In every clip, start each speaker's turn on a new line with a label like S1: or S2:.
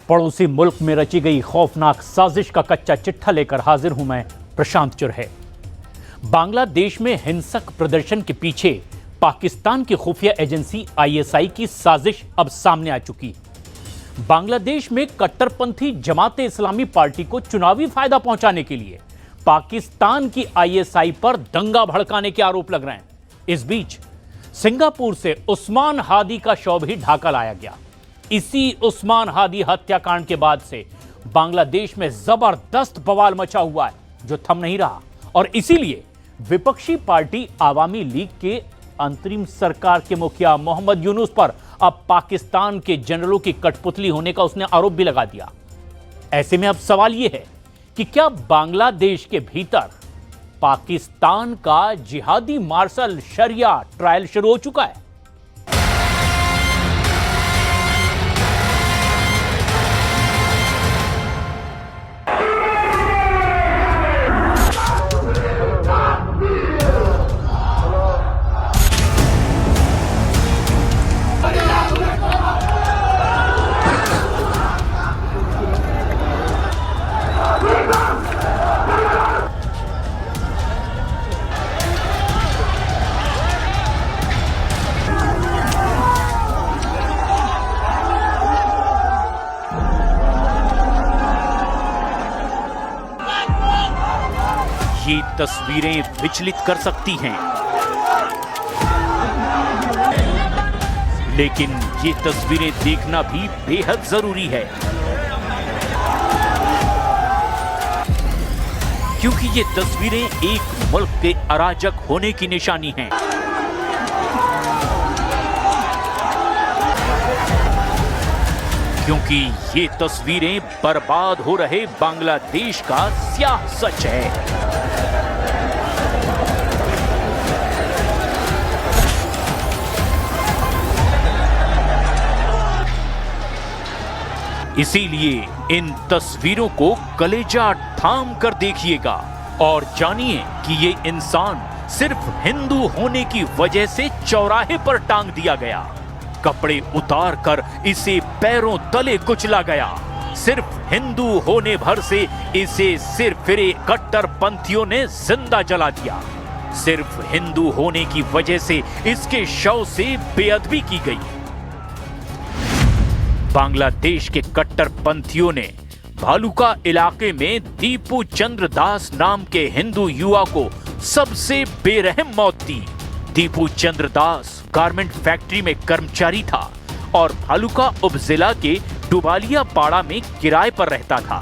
S1: पड़ोसी मुल्क में रची गई खौफनाक साजिश का कच्चा चिट्ठा लेकर हाजिर हूं मैं, प्रशांत चुरहे। बांग्लादेश में हिंसक प्रदर्शन के पीछे पाकिस्तान की खुफिया एजेंसी आईएसआई की साजिश अब सामने आ चुकी। बांग्लादेश में कट्टरपंथी जमाते इस्लामी पार्टी को चुनावी फायदा पहुंचाने के लिए पाकिस्तान की आईएसआई पर दंगा भड़काने के आरोप लग रहे हैं। इस बीच सिंगापुर से उस्मान हादी का शव भी ढाका लाया गया। इसी उस्मान हादी हत्याकांड के बाद से बांग्लादेश में जबरदस्त बवाल मचा हुआ है, जो थम नहीं रहा। और इसीलिए विपक्षी पार्टी आवामी लीग के अंतरिम सरकार के मुखिया मोहम्मद यूनुस पर अब पाकिस्तान के जनरलों की कठपुतली होने का उसने आरोप भी लगा दिया। ऐसे में अब सवाल यह है कि क्या बांग्लादेश के भीतर पाकिस्तान का जिहादी मार्शल शरिया ट्रायल शुरू हो चुका है? ये तस्वीरें विचलित कर सकती हैं, लेकिन ये तस्वीरें देखना भी बेहद जरूरी है, क्योंकि ये तस्वीरें एक मुल्क के अराजक होने की निशानी हैं। क्योंकि ये तस्वीरें बर्बाद हो रहे बांग्लादेश का स्याह सच है। इसीलिए इन तस्वीरों को कलेजा थाम कर देखिएगा और जानिए कि ये इंसान सिर्फ हिंदू होने की वजह से चौराहे पर टांग दिया गया, कपड़े उतार कर इसे पैरों तले कुचला गया। सिर्फ हिंदू होने भर से इसे सिरफिरे कट्टरपंथियों ने जिंदा जला दिया। सिर्फ हिंदू होने की वजह से इसके शव से बेअदबी की गई। बांग्लादेश के कट्टरपंथियों ने भालुका इलाके में दीपू चंद्र दास नाम के हिंदू युवा को सबसे बेरहम मौत दी। दीपू चंद्र दास गारमेंट फैक्ट्री में कर्मचारी था और भालुका उपजिला के डुबालिया पाड़ा में किराए पर रहता था।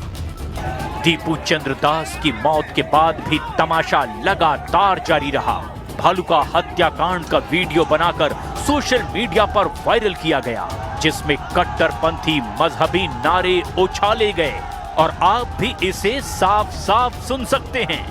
S1: दीपू चंद्र दास की मौत के बाद भी तमाशा लगातार जारी रहा। भालुका हत्याकांड का वीडियो बनाकर सोशल मीडिया पर वायरल किया गया, जिसमें कट्टरपंथी मजहबी नारे उछाले गए और आप भी इसे साफ साफ सुन सकते हैं।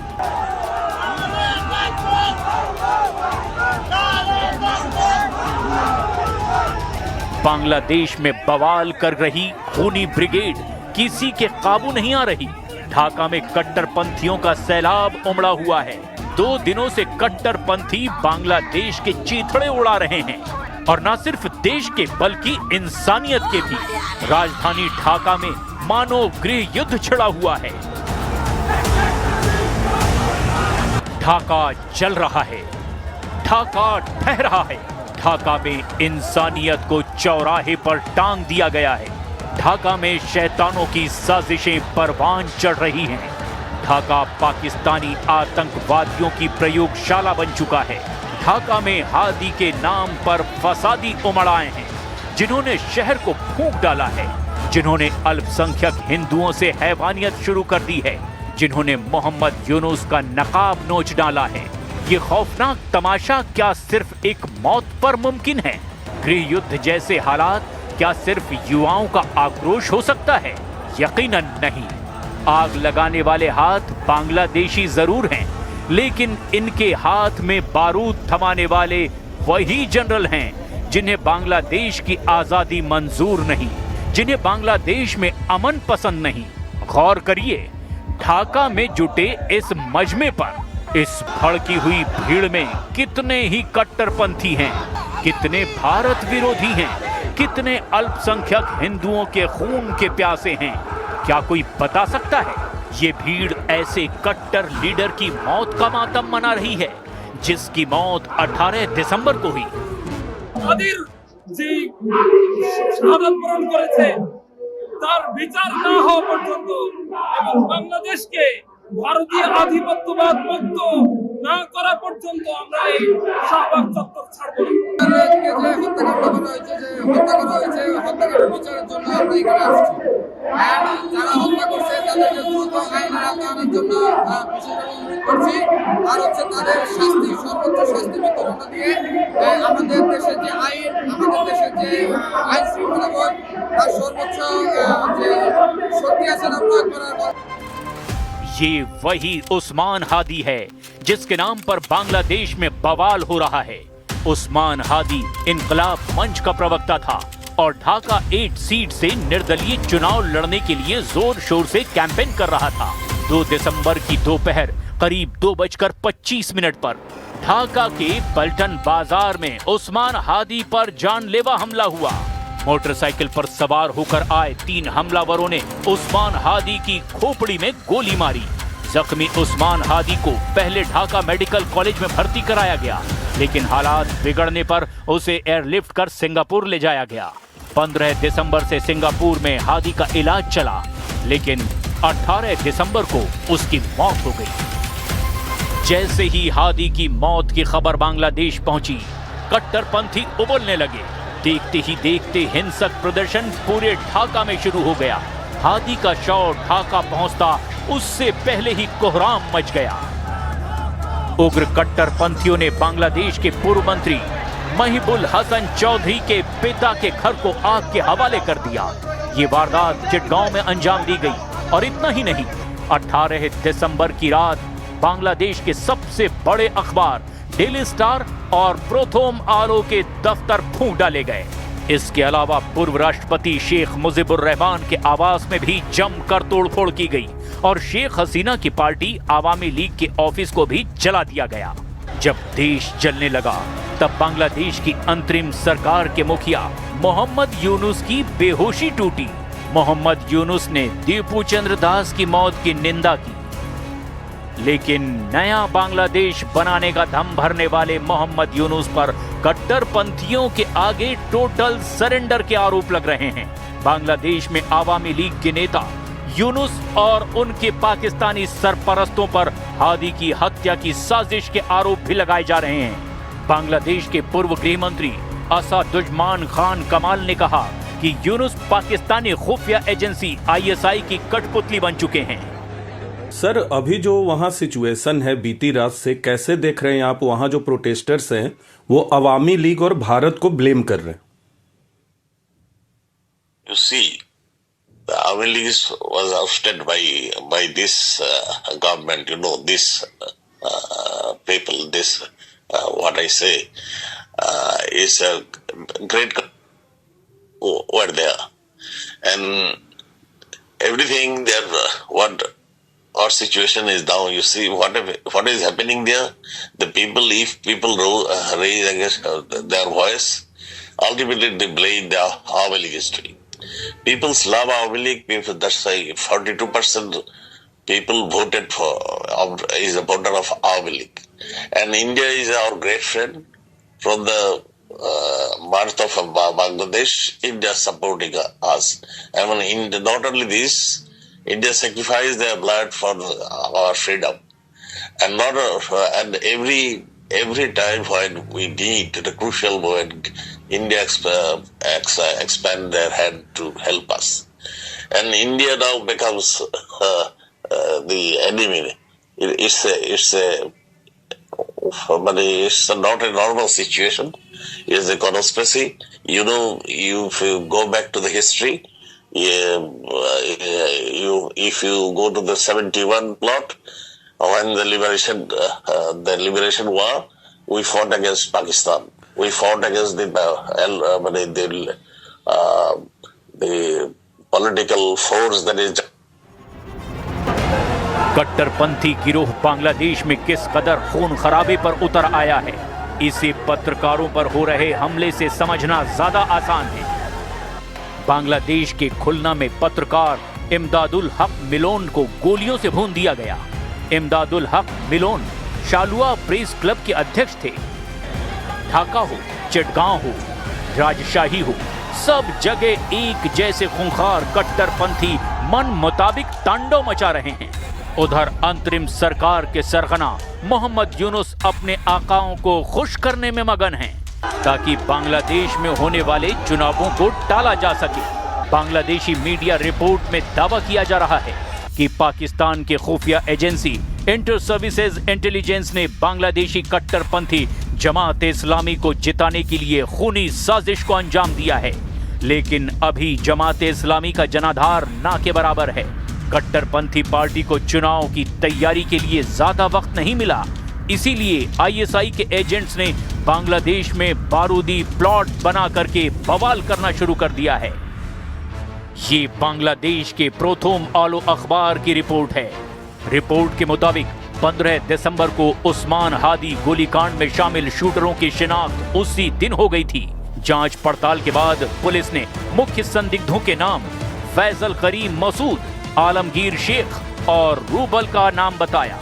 S1: बांग्लादेश में बवाल कर रही खूनी ब्रिगेड किसी के काबू नहीं आ रही। ढाका में कट्टरपंथियों का सैलाब उमड़ा हुआ है। 2 दिनों से कट्टरपंथी बांग्लादेश के चीथड़े उड़ा रहे हैं, और न सिर्फ देश के बल्कि इंसानियत के भी। राजधानी ढाका में मानो गृह युद्ध छिड़ा हुआ है। ढाका जल रहा है, ढाका ढह रहा है। ढाका में इंसानियत को चौराहे पर टांग दिया गया है। ढाका में शैतानों की साजिशें परवान चढ़ रही हैं। ढाका पाकिस्तानी आतंकवादियों की प्रयोगशाला बन चुका है। ढाका में हादी के नाम पर फसादी उमड़ आए हैं, जिन्होंने शहर को फूंक डाला है, जिन्होंने अल्पसंख्यक हिंदुओं से हैवानियत शुरू कर दी है, जिन्होंने मोहम्मद यूनुस का नकाब नोच डाला है। ये खौफनाक तमाशा क्या सिर्फ एक मौत पर मुमकिन है? गृह युद्ध जैसे हालात क्या सिर्फ युवाओं का आक्रोश हो सकता है? यकीनन नहीं। आग लगाने वाले हाथ बांग्लादेशी जरूर हैं, लेकिन इनके हाथ में बारूद थमाने वाले वही जनरल हैं जिन्हें बांग्लादेश की आजादी मंजूर नहीं, जिन्हें बांग्लादेश में अमन पसंद नहीं। गौर करिए, ढाका में जुटे इस मजमे पर, इस भड़की हुई भीड़ में कितने ही कट्टरपंथी हैं, कितने भारत विरोधी हैं, कितने अल्पसंख्यक हिंदुओं के खून के प्यासे हैं? क्या कोई बता सकता है? ये भीड़ ऐसे कट्टर लीडर की मौत का मातम मना रही है जिसकी मौत 18 दिसंबर को हुई।
S2: শাহাদাত করেছে তার বিচার না হওয়া পর্যন্ত এবং বাংলাদেশকে ভারতীয় আধিপত্যবাদ মুক্ত না করা পর্যন্ত আমরা এই শাহবাগ চত্বর ছাড়ব না। হত্যাকাণ্ডের বিচারের জন্য আমরা এখানে আসছি। যারা হত্যা করছে তাদেরকে দ্রুত আইনের আওতায় আনার জন্য বিশেষভাবে অনুরোধ করছি। আর হচ্ছে তাদের শাস্তি, সর্বোচ্চ শাস্তি বিতরণ দিয়ে আমাদের দেশের যে আইন, আমাদের দেশের যে আইন শৃঙ্খলা বোধ তার সর্বোচ্চ যে শক্তি আছে না প্রয়োগ করার।
S1: ये वही उस्मान हादी है जिसके नाम पर बांग्लादेश में बवाल हो रहा है। उस्मान हादी इनकलाब मंच का प्रवक्ता था और ढाका 8 सीट से निर्दलीय चुनाव लड़ने के लिए जोर शोर से कैंपेन कर रहा था। 2 दिसंबर की दोपहर करीब 2:25 पर ढाका के पलटन बाजार में उस्मान हादी पर जानलेवा हमला हुआ। मोटरसाइकिल पर सवार होकर आए 3 हमलावरों ने उस्मान हादी की खोपड़ी में गोली मारी। जख्मी उस्मान हादी को पहले ढाका मेडिकल कॉलेज में भर्ती कराया गया, लेकिन हालात बिगड़ने पर उसे एयरलिफ्ट कर सिंगापुर ले जाया गया। 15 दिसंबर से सिंगापुर में हादी का इलाज चला, लेकिन 18 दिसंबर को उसकी मौत हो गई। जैसे ही हादी की मौत की खबर बांग्लादेश पहुंची, कट्टरपंथी उबलने लगे। देखते ही देखते हिंसक प्रदर्शन पूरे ढाका में शुरू हो गया। हादी का शव ढाका पहुंचता उससे पहले ही कोहराम मच गया। उग्र कट्टरपंथियों ने बांग्लादेश के पूर्व मंत्री महिबुल हसन चौधरी के पिता के घर को आग के हवाले कर दिया। ये वारदात चिटगांव में अंजाम दी गई। और इतना ही नहीं, 18 दिसंबर की रात बांग्लादेश के सबसे बड़े अखबार डेली स्टार और प्रोथोम आलो के दफ्तर फूंक डाले गए। इसके अलावा पूर्व राष्ट्रपति शेख मुजीबुर रहमान के आवास में भी जमकर तोड़फोड़ की गई और शेख हसीना की पार्टी आवामी लीग के ऑफिस को भी जला दिया गया। जब देश जलने लगा तब बांग्लादेश की अंतरिम सरकार के मुखिया मोहम्मद यूनुस की बेहोशी टूटी। मोहम्मद यूनुस ने दीपू चंद्र दास की मौत की निंदा की, लेकिन नया बांग्लादेश बनाने का दम भरने वाले मोहम्मद यूनुस पर कट्टरपंथियों के आगे टोटल सरेंडर के आरोप लग रहे हैं। बांग्लादेश में आवामी लीग के नेता यूनुस और उनके पाकिस्तानी सरपरस्तों पर हादी की हत्या की साजिश के आरोप भी लगाए जा रहे हैं। बांग्लादेश के पूर्व गृह मंत्री असादुज्मान खान कमाल ने कहा कि यूनुस पाकिस्तानी खुफिया एजेंसी ISI की कठपुतली बन चुके हैं।
S3: सर, अभी जो वहाँ सिचुएशन है बीती रात से, कैसे देख रहे हैं आप? वहाँ जो प्रोटेस्टर्स हैं वो अवामी लीग और भारत को ब्लेम कर रहे हैं।
S4: You see, the Awami League was ousted by this government. You know, this people, this what I say is a great over there, and everything there. What our situation is now, you see what is happening there. The people, if people raise against their voice, ultimately they blame the Awami League history. People love Awami League. People, that's why 42% people voted for is a voter of Awami League. And India is our great friend from the birth of Bangladesh. India supporting us. I mean, not only this, India sacrificed their blood for our freedom, and not and every time when we need the crucial moment, India expand their hand to help us, and India now becomes the enemy. It's not a normal situation. It's a conspiracy. You know, if you go back to the history. If you go to the 71 plot, when the liberation war, we fought against Pakistan. We fought against the political force that is.
S1: कट्टरपंथी गिरोह बांग्लादेश में किस कदर खून खराबे पर उतर आया है, इसे पत्रकारों पर हो रहे हमले से समझना ज्यादा आसान है। बांग्लादेश के खुलना में पत्रकार इमदादुल हक मिलोन को गोलियों से भून दिया गया। इमदादुल हक मिलोन शालुआ प्रेस क्लब के अध्यक्ष थे। ढाका हो, चिटगांव हो, राजशाही हो, सब जगह एक जैसे खूंखार कट्टरपंथी मन मुताबिक तांडव मचा रहे हैं। उधर अंतरिम सरकार के सरगना मोहम्मद यूनुस अपने आकाओं को खुश करने में मगन हैं ताकि बांग्लादेश में होने वाले चुनावों को टाला जा सके। बांग्लादेशी मीडिया रिपोर्ट में दावा किया जा रहा है कि पाकिस्तान के खुफिया एजेंसी इंटर सर्विसेज इंटेलिजेंस ने बांग्लादेशी कट्टरपंथी जमात इस्लामी को जिताने के लिए खूनी साजिश को अंजाम दिया है, लेकिन अभी जमात इस्लामी का जनाधार ना के बराबर है। कट्टरपंथी पार्टी को चुनाव की तैयारी के लिए ज्यादा वक्त नहीं मिला, इसीलिए आईएसआई के एजेंट्स ने बांग्लादेश में बारूदी प्लॉट बना करके बवाल करना शुरू कर दिया है। ये बांग्लादेश के प्रोथोम आलो अखबार की रिपोर्ट है। रिपोर्ट के मुताबिक 15 दिसंबर को उस्मान हादी गोलीकांड में शामिल शूटरों की शिनाख्त उसी दिन हो गई थी। जांच पड़ताल के बाद पुलिस ने मुख्य संदिग्धों के नाम फैजल करीम मसूद, आलमगीर शेख और रूबल का नाम बताया।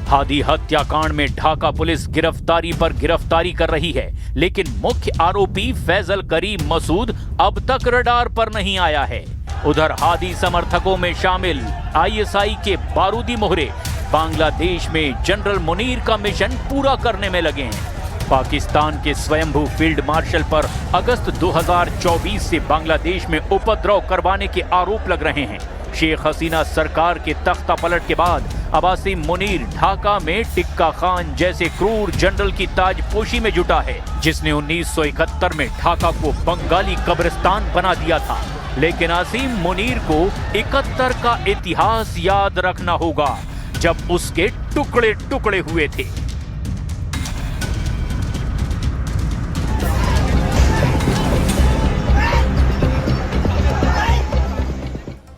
S1: हादी हत्याकांड में ढाका पुलिस गिरफ्तारी पर गिरफ्तारी कर रही है, लेकिन मुख्य आरोपी फैजल करीम मसूद अब तक रडार पर नहीं आया है। उधर हादी समर्थकों में शामिल आईएसआई के बारूदी मोहरे बांग्लादेश में जनरल मुनीर का मिशन पूरा करने में लगे हैं। पाकिस्तान के स्वयंभू फील्ड मार्शल पर अगस्त 2024 से बांग्लादेश में उपद्रव करवाने के आरोप लग रहे हैं। शेख हसीना सरकार के तख्ता पलट के बाद अब्बासी मुनीर ढाका में टिक्का खान जैसे क्रूर जनरल की ताजपोशी में जुटा है, जिसने 1971 में ढाका को बंगाली कब्रिस्तान बना दिया था। लेकिन आसिम मुनीर को 71 का इतिहास याद रखना होगा, जब उसके टुकड़े टुकड़े हुए थे।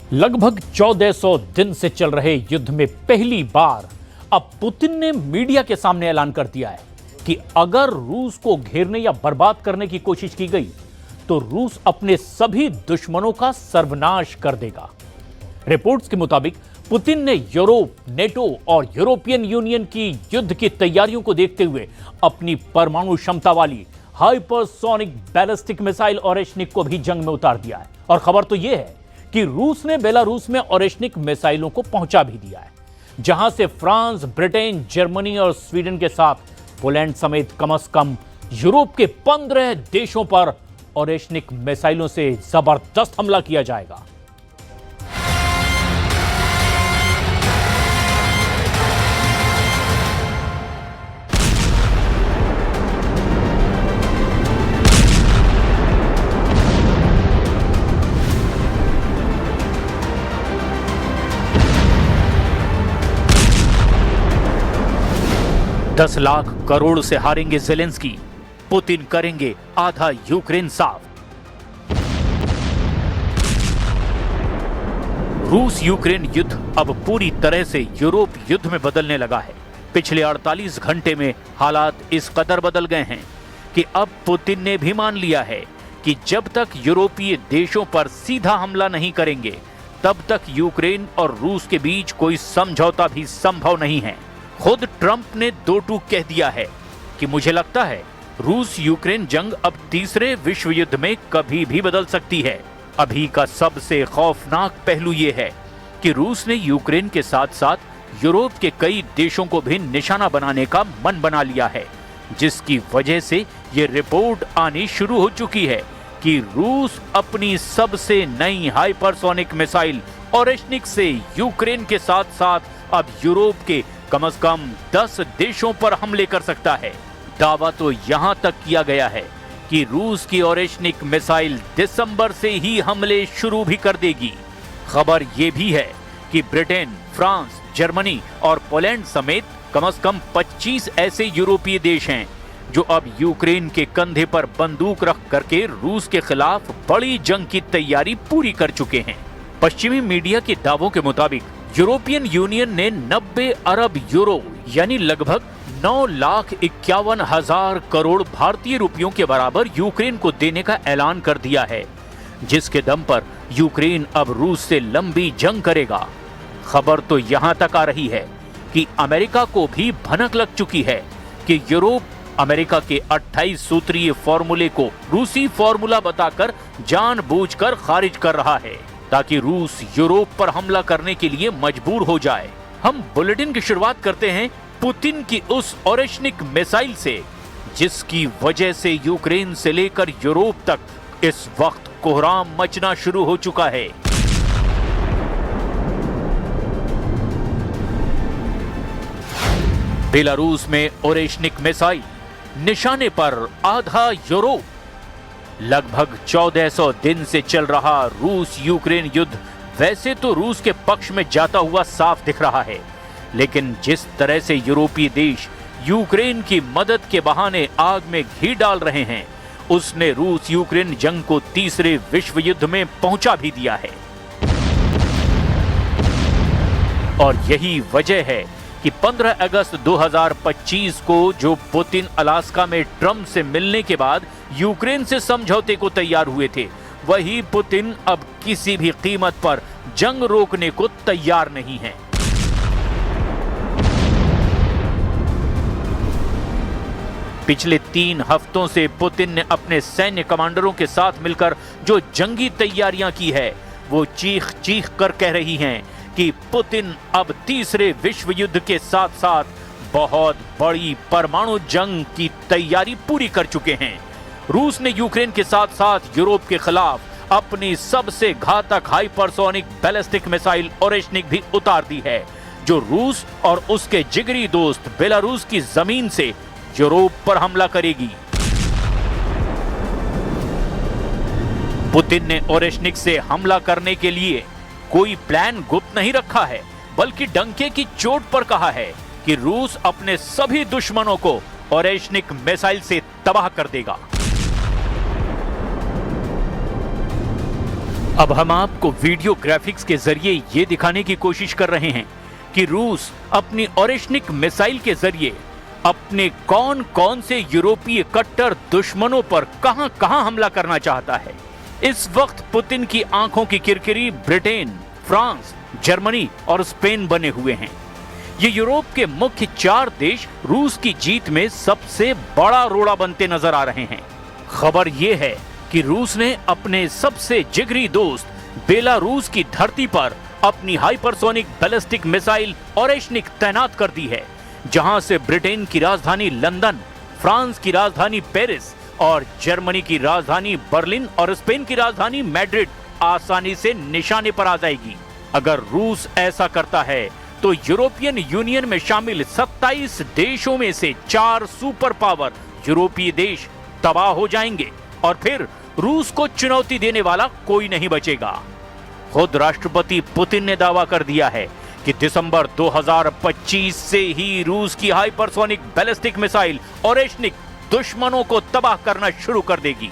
S1: लगभग 1400 दिन से चल रहे युद्ध में पहली बार अब पुतिन ने मीडिया के सामने ऐलान कर दिया है कि अगर रूस को घेरने या बर्बाद करने की कोशिश की गई तो रूस अपने सभी दुश्मनों का सर्वनाश कर देगा। रिपोर्ट्स के मुताबिक पुतिन ने यूरोप, नेटो और यूरोपियन यूनियन की युद्ध की तैयारियों को देखते हुए अपनी परमाणु क्षमता वाली हाइपरसोनिक बैलिस्टिक मिसाइल ओरेशनिक को भी जंग में उतार दिया है। और खबर तो यह है कि रूस ने बेलारूस में ओरेशनिक मिसाइलों को पहुंचा भी दिया है, जहां से फ्रांस, ब्रिटेन, जर्मनी और स्वीडन के साथ पोलैंड समेत कम से कम यूरोप के 15 देशों पर ओरेशनिक मिसाइलों से जबरदस्त हमला किया जाएगा। $10 लाख करोड़ से हारेंगे ज़ेलेंस्की, पुतिन करेंगे आधा यूक्रेन साफ। रूस यूक्रेन युद्ध अब पूरी तरह से यूरोप युद्ध में बदलने लगा है। पिछले 48 घंटे में हालात इस कदर बदल गए हैं कि अब पुतिन ने भी मान लिया है कि जब तक यूरोपीय देशों पर सीधा हमला नहीं करेंगे, तब तक यूक्रेन और रूस के बीच कोई समझौता भी संभव नहीं है। खुद ट्रंप ने दो टूक कह दिया है कि मुझे लगता है रूस यूक्रेन जंग अब तीसरे विश्व युद्ध में कभी भी बदल सकती है। अभी का सबसे खौफनाक पहलू यह है कि रूस ने यूक्रेन के साथ साथ यूरोप के कई देशों को भी निशाना बनाने का मन बना लिया है, जिसकी वजह से ये रिपोर्ट आनी शुरू हो चुकी है कि रूस अपनी सबसे नई हाइपरसोनिक मिसाइल ओरेशनिक से यूक्रेन के साथ साथ अब यूरोप के कम से कम 10 देशों पर हमले कर सकता है। दावा तो यहां तक किया गया है कि रूस की ओरेशनिक मिसाइल दिसंबर से ही हमले शुरू भी कर देगी। खबर यह भी है कि ब्रिटेन, फ्रांस, जर्मनी और पोलैंड समेत कम से कम 25 ऐसे यूरोपीय देश हैं जो अब यूक्रेन के कंधे पर बंदूक रख करके रूस के खिलाफ बड़ी जंग की तैयारी पूरी कर चुके हैं। पश्चिमी मीडिया के दावों के मुताबिक यूरोपियन यूनियन ने 90 अरब यूरो यानी लगभग 9,51,000 करोड़ भारतीय रुपयों के बराबर यूक्रेन को देने का ऐलान कर दिया है। जिसके दम पर यूक्रेन अब रूस से लंबी जंग करेगा। खबर तो यहां तक आ रही है कि अमेरिका को भी भनक लग चुकी है कि यूरोप अमेरिका के 28 सूत्रीय फॉर्मूले को रूसी फॉर्मूला बताकर जानबूझकर खारिज कर रहा है ताकि रूस यूरोप पर हमला करने के लिए मजबूर हो जाए। हम बुलेटिन की शुरुआत करते हैं पुतिन की उस ओरेशनिक मिसाइल से, जिसकी वजह से यूक्रेन से लेकर यूरोप तक इस वक्त कोहराम मचना शुरू हो चुका है। बेलारूस में ओरेशनिक मिसाइल, निशाने पर आधा यूरोप। लगभग 1400 दिन से चल रहा रूस यूक्रेन युद्ध वैसे तो रूस के पक्ष में जाता हुआ साफ दिख रहा है, लेकिन जिस तरह से यूरोपीय देश यूक्रेन की मदद के बहाने आग में घी डाल रहे हैं, उसने रूस यूक्रेन जंग को तीसरे विश्व युद्ध में पहुंचा भी दिया है। और यही वजह है कि 15 अगस्त 2025 को जो पुतिन अलास्का में ट्रंप से मिलने के बाद यूक्रेन से समझौते को तैयार हुए थे, वही पुतिन अब किसी भी कीमत पर जंग रोकने को तैयार नहीं है। पिछले 3 हफ्तों से पुतिन ने अपने सैन्य कमांडरों के साथ मिलकर जो जंगी तैयारियां की है, वो चीख चीख कर कह रही हैं कि पुतिन अब तीसरे विश्व युद्ध के साथ साथ बहुत बड़ी परमाणु जंग की तैयारी पूरी कर चुके हैं। रूस ने यूक्रेन के साथ साथ यूरोप के खिलाफ अपनी सबसे घातक हाइपरसोनिक बैलिस्टिक मिसाइल ओरेशनिक भी उतार दी है, जो रूस और उसके जिगरी दोस्त बेलारूस की जमीन से यूरोप पर हमला करेगी। पुतिन ने ओरेशनिक से हमला करने के लिए कोई प्लान गुप्त नहीं रखा है, बल्कि डंके की चोट पर कहा है कि रूस अपने सभी दुश्मनों को ओरेशनिक मिसाइल से तबाह कर देगा। अब हम आपको वीडियो ग्राफिक्स के जरिए ये दिखाने की कोशिश कर रहे हैं कि रूस अपनी ओरेशनिक मिसाइल के जरिए अपने कौन कौन से यूरोपीय कट्टर दुश्मनों पर कहां कहां हमला करना चाहता है। इस वक्त पुतिन की आंखों की किरकिरी ब्रिटेन, फ्रांस, जर्मनी और स्पेन बने हुए हैं। ये यूरोप के मुख्य 4 देश रूस की जीत में सबसे बड़ा रोड़ा बनते नजर आ रहे हैं। खबर यह है कि रूस ने अपने सबसे जिगरी दोस्त बेलारूस की धरती पर अपनी हाइपरसोनिक बैलिस्टिक मिसाइल ओरेशनिक तैनात कर दी है, जहां से ब्रिटेन की राजधानी लंदन, फ्रांस की राजधानी पेरिस और जर्मनी की राजधानी बर्लिन और स्पेन की राजधानी मैड्रिड आसानी से निशाने पर आ जाएगी। अगर रूस ऐसा करता है तो यूरोपियन यूनियन में शामिल 27 देशों में से 4 सुपर पावर यूरोपीय देश तबाह हो जाएंगे और फिर रूस को चुनौती देने वाला कोई नहीं बचेगा। खुद राष्ट्रपति पुतिन ने दावा कर दिया है कि दिसंबर 2025 से ही रूस की हाइपरसोनिक बैलिस्टिक मिसाइल ओरेशनिक दुश्मनों को तबाह करना शुरू कर देगी।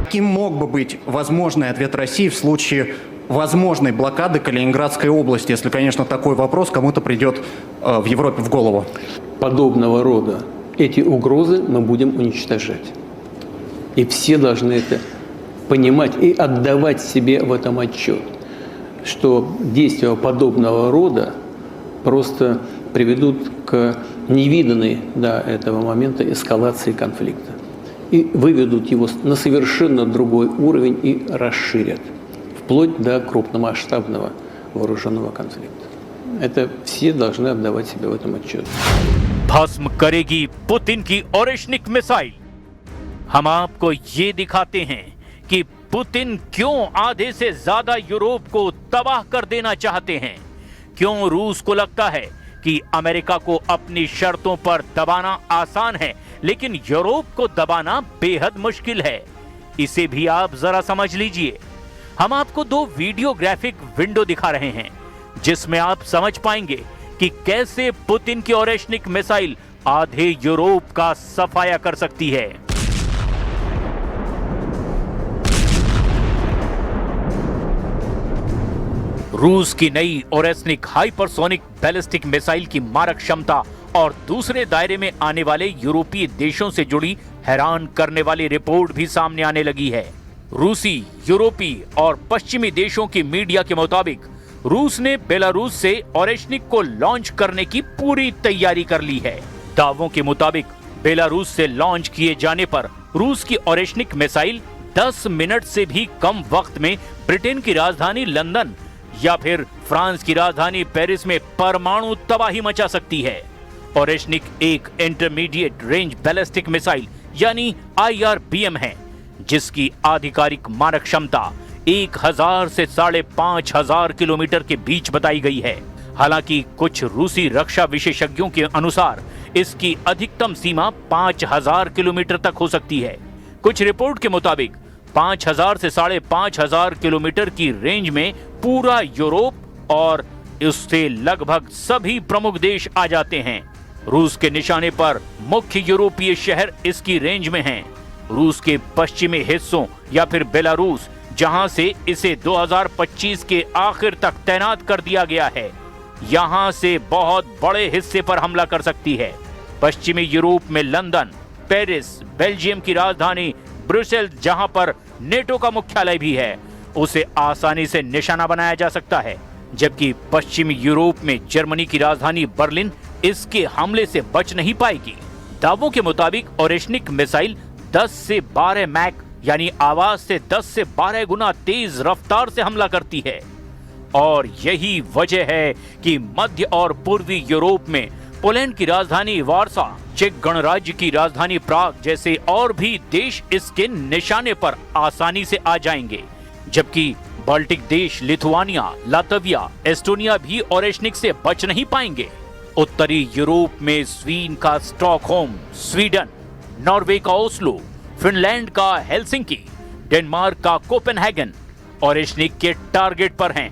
S5: Каким мог бы быть возможный ответ России в случае возможной блокады Калининградской области, если, конечно, такой вопрос кому-то придет в Европе в голову?
S6: Подобного рода эти угрозы мы будем уничтожать. И все должны это понимать и отдавать себе в этом отчет, что действия подобного рода просто приведут к невиданной до этого момента эскалации конфликта и выведут его на совершенно другой уровень и расширят, вплоть до крупномасштабного вооруженного конфликта. Это все должны отдавать себе в этом отчет.
S1: भस्म करेगी पुतिन की ओरेशनिक मिसाइल। हम आपको ये दिखाते हैं कि पुतिन क्यों आधे से ज्यादा यूरोप को तबाह कर देना चाहते हैं। क्यों रूस को लगता है कि अमेरिका को अपनी शर्तों पर दबाना आसान है, लेकिन यूरोप को दबाना बेहद मुश्किल है। इसे भी आप जरा समझ लीजिए। हम आपको 2 वीडियो ग्राफिक विंडो दिखा रहे हैं, जिसमें आप समझ पाएंगे कि कैसे पुतिन की ओरेशनिक मिसाइल आधे यूरोप का सफाया कर सकती है। रूस की नई ओरेशनिक हाइपरसोनिक बैलिस्टिक मिसाइल की मारक क्षमता और दूसरे दायरे में आने वाले यूरोपीय देशों से जुड़ी हैरान करने वाली रिपोर्ट भी सामने आने लगी है। रूसी, यूरोपीय और पश्चिमी देशों की मीडिया के मुताबिक रूस ने बेलारूस से ओरेशनिक को लॉन्च करने की पूरी तैयारी कर ली है। दावों के मुताबिक बेलारूस से लॉन्च किए जाने पर रूस की ओरेशनिक मिसाइल 10 मिनट से भी कम वक्त में ब्रिटेन की राजधानी लंदन या फिर फ्रांस की राजधानी पेरिस में परमाणु तबाही मचा सकती है। ओरेशनिक एक इंटरमीडिएट रेंज बैलिस्टिक मिसाइल यानी IRBM है, जिसकी आधिकारिक मारक क्षमता 1000 से 5500 किलोमीटर के बीच बताई गई है। हालांकि कुछ रूसी रक्षा विशेषज्ञों के अनुसार इसकी अधिकतम सीमा 5000 किलोमीटर तक हो सकती है। कुछ रिपोर्ट के मुताबिक 5000 से 5500 किलोमीटर की रेंज में पूरा यूरोप और उससे लगभग सभी प्रमुख देश आ जाते हैं। रूस के निशाने पर मुख्य यूरोपीय शहर इसकी रेंज में हैं। रूस के पश्चिमी हिस्सों या फिर बेलारूस, जहां से इसे 2025 के आखिर तक तैनात कर दिया गया है, यहां से बहुत बड़े हिस्से पर हमला कर सकती है। पश्चिमी यूरोप में लंदन, पेरिस, बेल्जियम की राजधानी ब्रुसेल, जहां पर नेटो का मुख्यालय भी है, उसे आसानी से निशाना बनाया जा सकता है। जबकि पश्चिमी यूरोप में जर्मनी की राजधानी बर्लिन इसके हमले से बच नहीं पाएगी। दावों के मुताबिक ओरेशनिक मिसाइल 10 से 12 मैक यानी आवाज से 10 से 12 गुना तेज रफ्तार से हमला करती है। और यही वजह है कि मध्य और पूर्वी यूरोप में पोलैंड की राजधानी वार्सा, चेक गणराज्य की राजधानी प्राग जैसे और भी देश इसके निशाने पर आसानी से आ जाएंगे। जबकि बाल्टिक देश लिथुआनिया, लातविया, एस्टोनिया भी ओरेशनिक से बच नहीं पाएंगे। उत्तरी यूरोप में स्वीडन का स्टॉकहोम, स्वीडन, नॉर्वे का ओस्लो, फिनलैंड का हेलसिंकी, डेनमार्क का कोपेनहेगन ओरेशनिक के टारगेट पर हैं।